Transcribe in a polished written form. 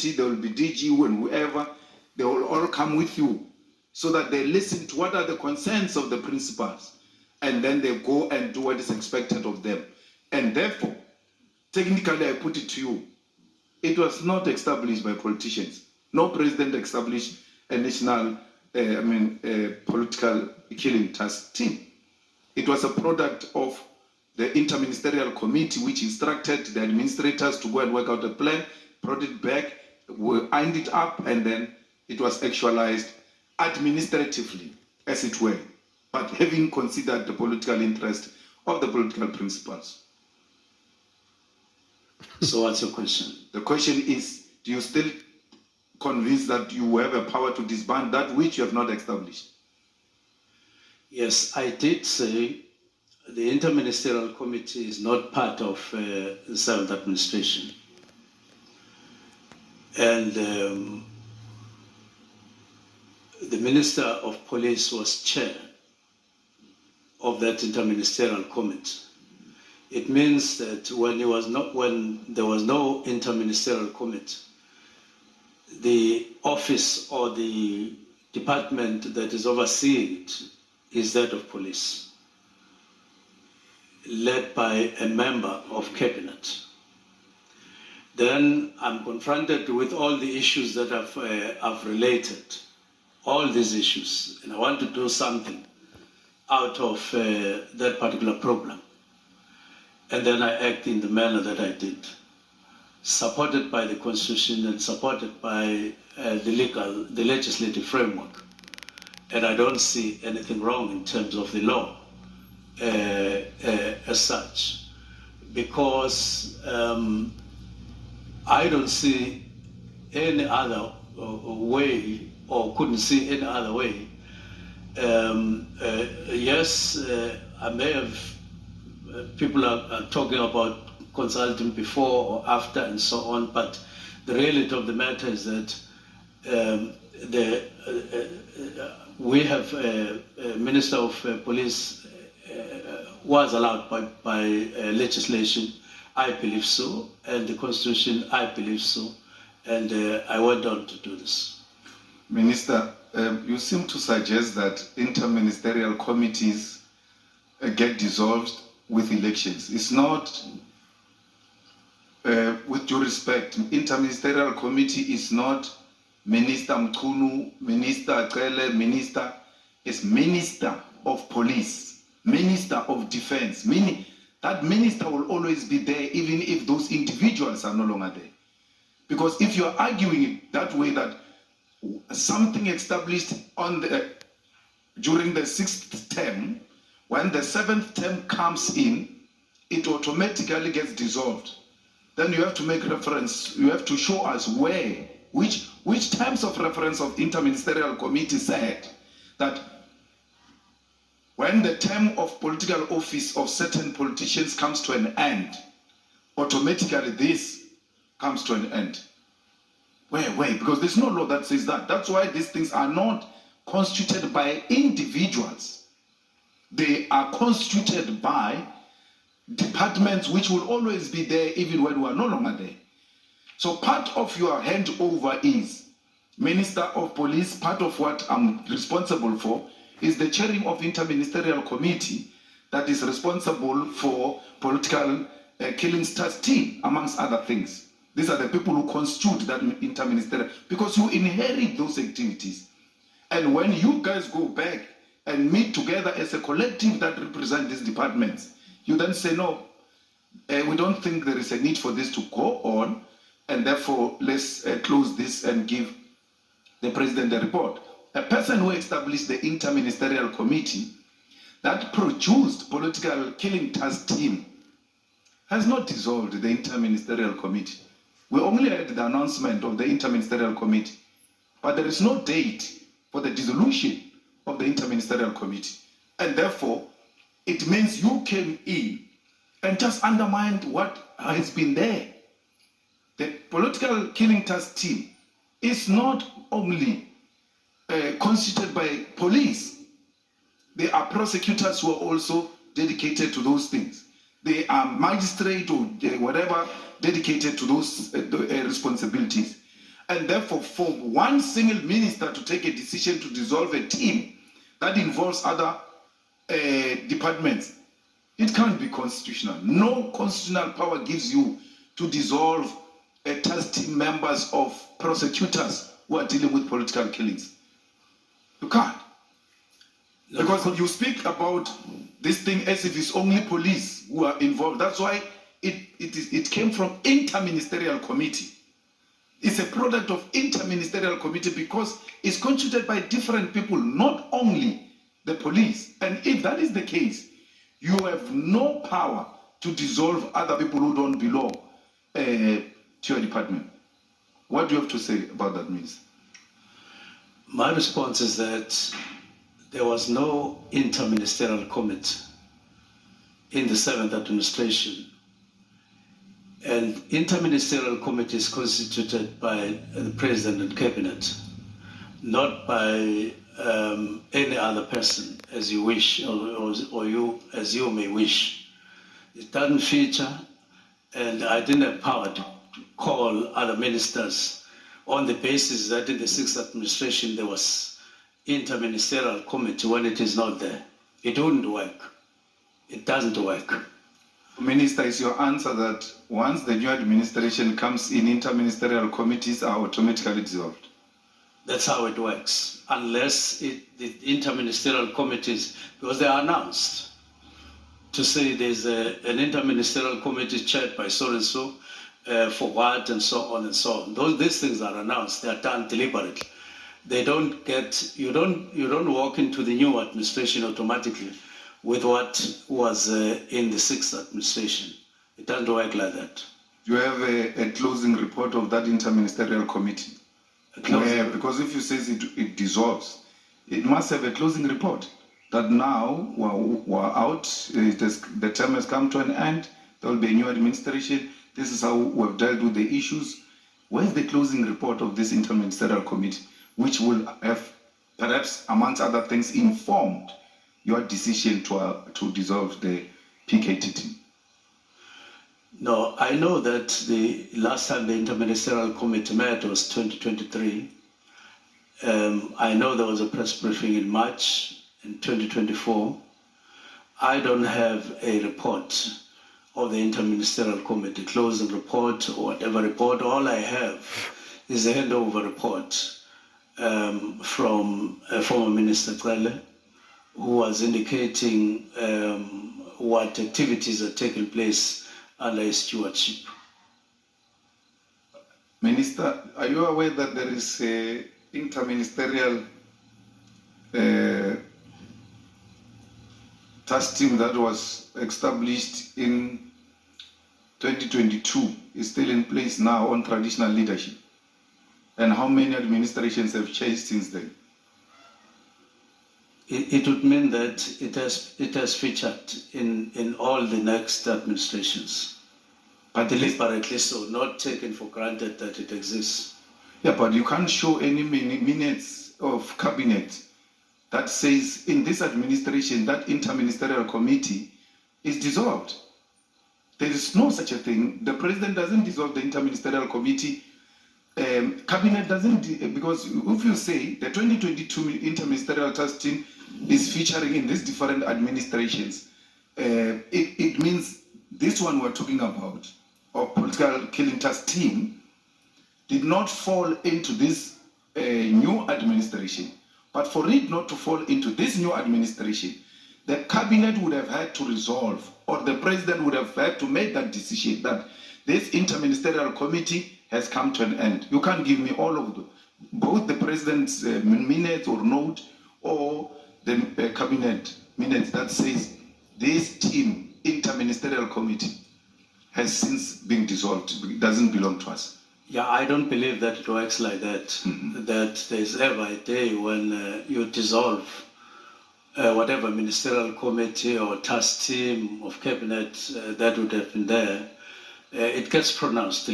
Committee, there will be DGU and whoever, they will all come with you so that they listen to what are the concerns of the principals, and then they go and do what is expected of them. And therefore, technically, I put it to you, it was not established by politicians. No president established a national, political killing task team. It was a product of the interministerial committee, which instructed the administrators to go and work out a plan, brought it back, we ironed it up, and then it was actualized administratively, as it were, but having considered the political interest of the political principals. So what's your question? The question is, do you still convinced that you have a power to disband that which you have not established? Yes, I did say the Interministerial Committee is not part of the 7th Administration. And the Minister of Police was chair of that Interministerial Committee. It means that when there was no Interministerial Committee, the office or the department that is overseeing it is that of police, led by a member of cabinet. Then I'm confronted with all the issues that I've related, all these issues, and I want to do something out of that particular program. And then I act in the manner that I did, supported by the Constitution and supported by the legislative framework. And I don't see anything wrong in terms of the law as such, because I don't see any other way, or couldn't see any other way. Yes, I may have, people are talking about consulting before or after and so on, but the reality of the matter is that we have a Minister of Police was allowed by legislation, I believe so, and the Constitution, I believe so, and I went on to do this. Minister, you seem to suggest that interministerial committees get dissolved with elections. It's not, with due respect, interministerial committee is not Minister Mchunu, Minister Akele, Minister, is Minister of Police, Minister of Defense, meaning that minister will always be there even if those individuals are no longer there. Because if you're arguing it that way, that something established on during the 6th term, when the 7th term comes in, it automatically gets dissolved. Then you have to make reference, you have to show us where, which terms of reference of interministerial committee said that when the term of political office of certain politicians comes to an end, automatically this comes to an end. Wait, because there's no law that says that. That's why these things are not constituted by individuals. They are constituted by departments which will always be there even when we are no longer there. So part of your handover is Minister of Police. Part of what I'm responsible for is the chairing of interministerial committee that is responsible for political killings task team, amongst other things. These are the people who constitute that interministerial, because you inherit those activities. And when you guys go back and meet together as a collective that represent these departments, you then say, no, we don't think there is a need for this to go on, and therefore let's close this and give the president a report. A person who established the interministerial committee that produced political killing task team has not dissolved the interministerial committee. We only had the announcement of the interministerial committee, but there is no date for the dissolution of the interministerial committee. And therefore, it means you came in and just undermined what has been there. The political killing task team is not only constituted by police. There are prosecutors who are also dedicated to those things. They are magistrate or whatever dedicated to those responsibilities. And therefore, for one single minister to take a decision to dissolve a team that involves other departments, it can't be constitutional. No constitutional power gives you to dissolve a task team members of prosecutors who are dealing with political killings. You can't. Because you speak about this thing as if it's only police who are involved. That's why it came from interministerial committee. It's a product of interministerial committee because it's constituted by different people, not only the police. And if that is the case, you have no power to dissolve other people who don't belong to your department. What do you have to say about that, Minister? My response is that there was no interministerial committee in the 7th administration. And interministerial committee is constituted by the President and Cabinet, not by any other person as you wish, or you as you may wish. It doesn't feature, and I didn't have power to call other ministers on the basis that in the 6th administration there was interministerial committee when it is not there. It wouldn't work. It doesn't work. Minister, is your answer that once the new administration comes in, interministerial committees are automatically dissolved? That's how it works, unless the interministerial committees, because they are announced to say there's an interministerial committee chaired by so-and-so for what and so on and so on. These things are announced, they are done deliberately. They don't get, you don't walk into the new administration automatically with what was in the 6th administration. It doesn't work like that. Do you have a closing report of that interministerial committee? Because if you say it dissolves, it must have a closing report that now we're out, the term has come to an end, there will be a new administration, this is how we've dealt with the issues. Where's the closing report of this interministerial committee, which will have, perhaps amongst other things, informed your decision to dissolve the PKT team? No, I know that the last time the interministerial committee met was 2023. I know there was a press briefing in March in 2024. I don't have a report of the interministerial committee, closing report or whatever report. All I have is a handover report from former Minister Cele, who was indicating what activities are taking place under his stewardship. Minister, are you aware that there is a interministerial task team that was established in 2022, is still in place now on traditional leadership? And how many administrations have changed since then? It would mean that it has featured in all the next administrations, but deliberately so, not taken for granted that it exists. Yeah, but you can't show any minutes of cabinet that says in this administration that interministerial committee is dissolved. There is no such a thing. The president doesn't dissolve the interministerial committee. Cabinet doesn't, because if you say the 2022 interministerial task team is featuring in these different administrations, it means this one we're talking about, of political killing task team, did not fall into this new administration. But for it not to fall into this new administration, the cabinet would have had to resolve, or the president would have had to make that decision that this interministerial committee has come to an end. You can't give me all of both the president's minutes or note or the cabinet minutes that says this team, interministerial committee, has since been dissolved. It doesn't belong to us. Yeah, I don't believe that it works like that. Mm-hmm. That there's ever a day when you dissolve whatever ministerial committee or task team of cabinet that would have been there. It gets pronounced